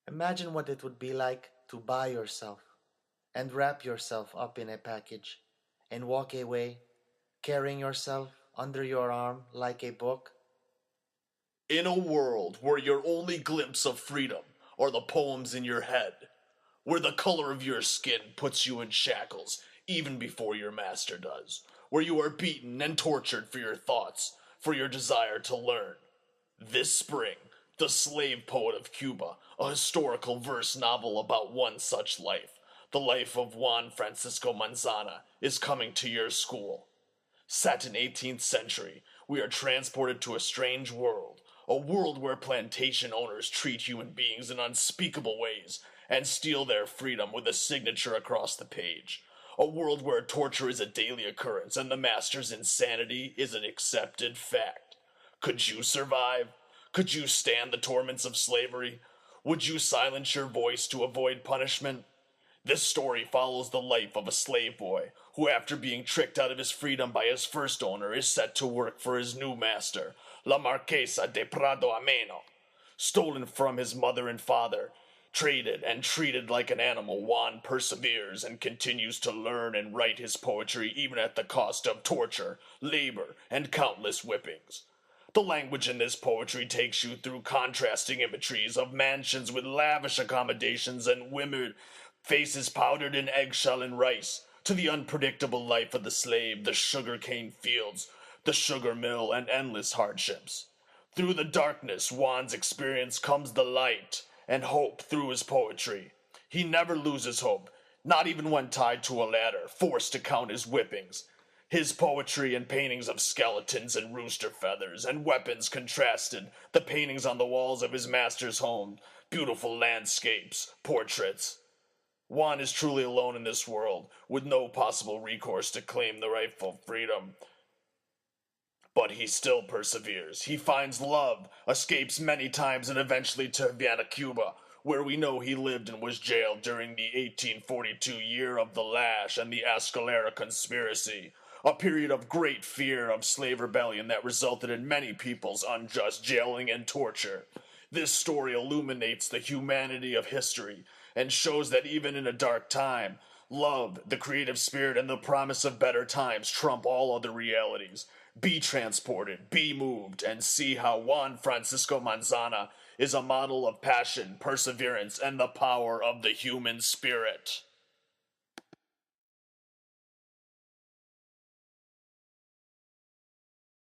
Imagine what it would be like to buy yourself and wrap yourself up in a package and walk away carrying yourself under your arm like a book. In a world where your only glimpse of freedom are the poems in your head, where the color of your skin puts you in shackles even before your master does, where you are beaten and tortured for your thoughts, for your desire to learn. This spring, The Slave Poet of Cuba, a historical verse novel about one such life, the life of Juan Francisco Manzana, is coming to your school. Set in 18th century, we are transported to a strange world, a world where plantation owners treat human beings in unspeakable ways and steal their freedom with a signature across the page. A world where torture is a daily occurrence and the master's insanity is an accepted fact. Could you survive? Could you stand the torments of slavery? Would you silence your voice to avoid punishment? This story follows the life of a slave boy who, after being tricked out of his freedom by his first owner, is set to work for his new master, La Marquesa de Prado Ameno. Stolen from his mother and father, traded and treated like an animal, Juan perseveres and continues to learn and write his poetry even at the cost of torture, labor, and countless whippings. The language in this poetry takes you through contrasting imageries of mansions with lavish accommodations and women faces powdered in eggshell and rice, to the unpredictable life of the slave, the sugarcane fields, the sugar mill, and endless hardships. Through the darkness, Juan's experience comes the light and hope through his poetry. He never loses hope, not even when tied to a ladder, forced to count his whippings. His poetry and paintings of skeletons and rooster feathers and weapons contrasted the paintings on the walls of his master's home, beautiful landscapes, portraits. Juan is truly alone in this world, with no possible recourse to claim the rightful freedom. But he still perseveres. He finds love, escapes many times, and eventually to Havana, Cuba, where we know he lived and was jailed during the 1842 year of the lash and the Escalera conspiracy, a period of great fear of slave rebellion that resulted in many people's unjust jailing and torture. This story illuminates the humanity of history and shows that even in a dark time, love, the creative spirit, and the promise of better times trump all other realities. Be transported, be moved, and see how Juan Francisco Manzana is a model of passion, perseverance, and the power of the human spirit.